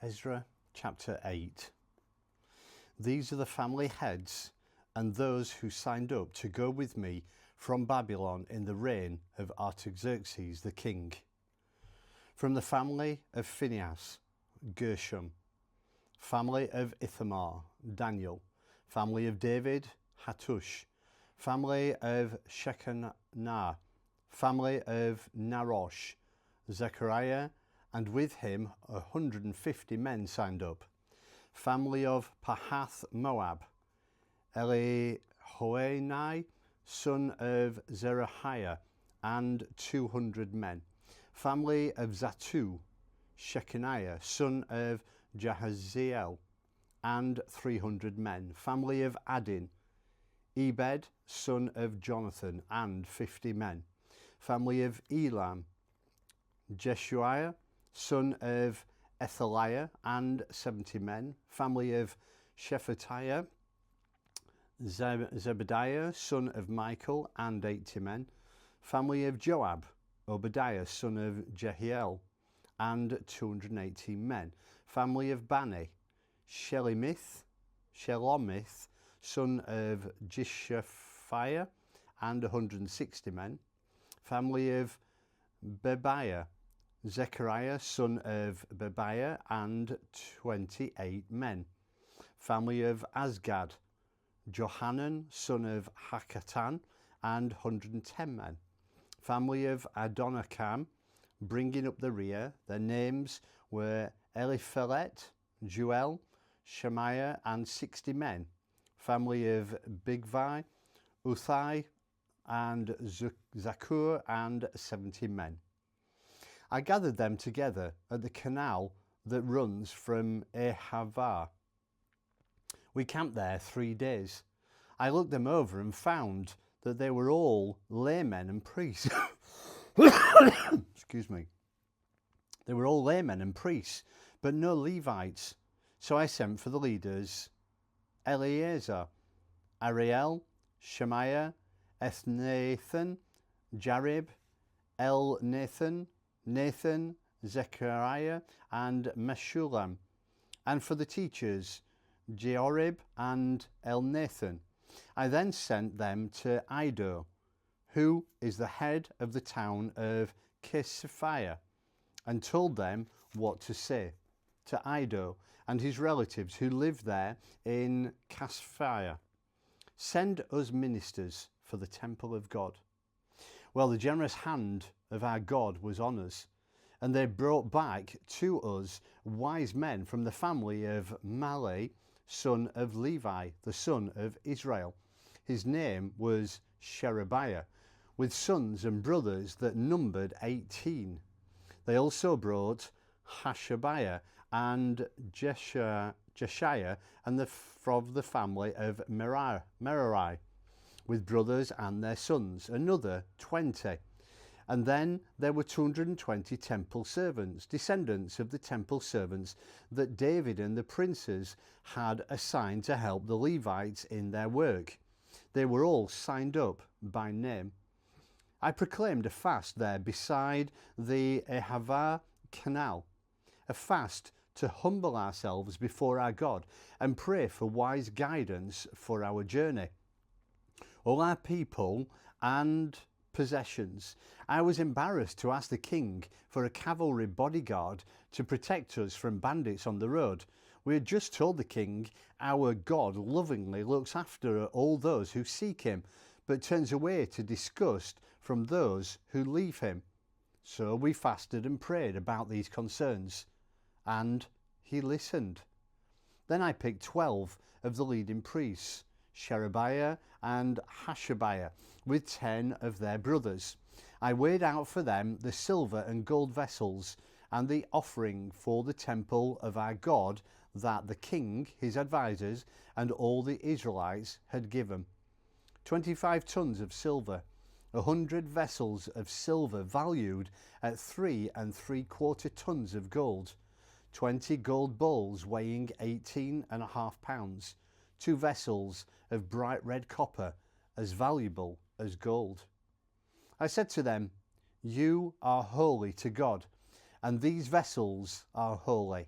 Ezra chapter 8. These are the family heads and those who signed up to go with me from Babylon in the reign of Artaxerxes the king. From the family of Phinehas, Gershom. Family of Ithamar, Daniel. Family of David, Hattush. Family of Shecaniah. Family of Parosh, Zechariah, and with him 150 men signed up. Family of Pahath-Moab, Eliehoenai, son of Zerahiah, and 200 men. Family of Zattu, Shecaniah, son of Jahaziel, and 300 men. Family of Adin, Ebed, son of Jonathan, and 50 men. Family of Elam, Jeshua, son of Eliehoenai, and 70 men. Family of Shephatiah, Zebediah, son of Michael, and 80 men. Family of Joab, Obadiah, son of Jahaziel, and 218 men. Family of Bani, Shelomith, son of Jeshaiah, and 160 men. Family of Bebai, Zechariah, son of Bebai, and 28 men. Family of Azgad, Johanan, son of Hakatan, and 110 men. Family of Adonikam, bringing up the rear. Their names were Eliehoenai, Joel, Shemaiah, and 60 men. Family of Bigvai, Uthai and Zaccur, and 70 men. I gathered them together at the canal that runs from Ahava. We camped there 3 days. I looked them over and found that they were all laymen and priests. Excuse me. They were all laymen and priests, but no Levites. So I sent for the leaders: Eliezer, Ariel, Shemaiah, Elnathan, Joiarib, Elnathan, Nathan, Zechariah, and Meshullam, and for the teachers, Joiarib and Elnathan. I then sent them to Iddo, who is the head of the town of Sherebiah, and told them what to say to Iddo and his relatives who lived there in Sherebiah. Send us ministers for the temple of God. Well, the generous hand of our God was on us, and they brought back to us wise men from the family of Mali, son of Levi, the son of Israel. His name was Sherebiah, with sons and brothers that numbered 18. They also brought Hashabiah and Jeshaiah, and from the family of Merari, with brothers and their sons, another 20. And then there were 220 temple servants, descendants of the temple servants that David and the princes had assigned to help the Levites in their work. They were all signed up by name. I proclaimed a fast there beside the Ahava Canal, a fast to humble ourselves before our God and pray for wise guidance for our journey. All our people and possessions. I was embarrassed to ask the king for a cavalry bodyguard to protect us from bandits on the road. We had just told the king our God lovingly looks after all those who seek him, but turns away to disgust from those who leave him. So we fasted and prayed about these concerns, and he listened. Then I picked 12 of the leading priests, Sherebiah and Hashabiah, with 10 of their brothers. I weighed out for them the silver and gold vessels and the offering for the temple of our God that the king, his advisers, and all the Israelites had given. 25 tons of silver, 100 vessels of silver valued at 3 3/4 tons of gold, 20 gold bowls weighing 18.5 pounds, 2 vessels of bright red copper as valuable as gold. I said to them, "You are holy to God, and these vessels are holy.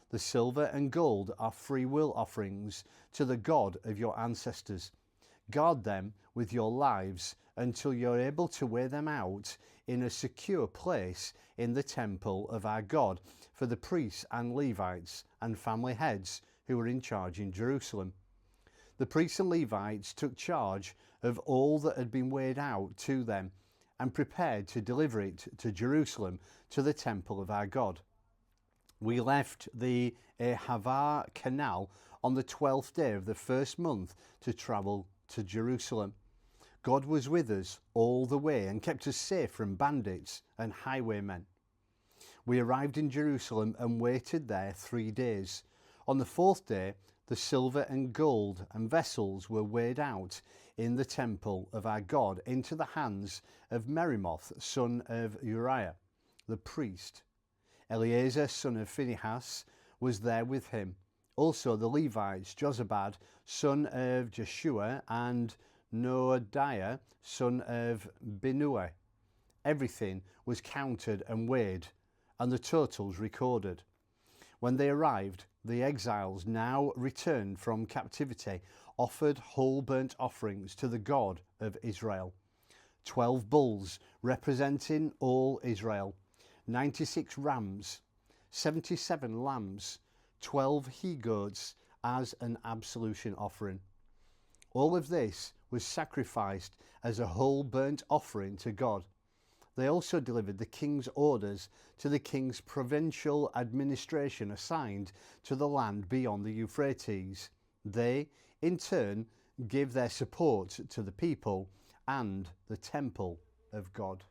The silver and gold are freewill offerings to the God of your ancestors. Guard them with your lives until you're able to weigh them out in a secure place in the temple of our God for the priests and Levites and family heads who were in charge in Jerusalem. The priests and Levites took charge of all that had been weighed out to them and prepared to deliver it to Jerusalem to the temple of our God. We left the Ahava Canal on the 12th day of the first month to travel to Jerusalem. God was with us all the way and kept us safe from bandits and highwaymen. We arrived in Jerusalem and waited there 3 days. On the 4th day, the silver and gold and vessels were weighed out in the temple of our God into the hands of Merimoth, son of Uriah, the priest. Eleazar, son of Phinehas, was there with him. Also the Levites Jozabad, son of Jeshua and Noadiah, son of Binnui. Everything was counted and weighed, and the totals recorded. When they arrived, the exiles, now returned from captivity, offered whole burnt offerings to the God of Israel. 12 bulls representing all Israel, 96 rams, 77 lambs, 12 he-goats as an absolution offering. All of this was sacrificed as a whole burnt offering to God. They also delivered the king's orders to the king's provincial administration assigned to the land beyond the Euphrates. They, in turn, give their support to the people and the temple of God.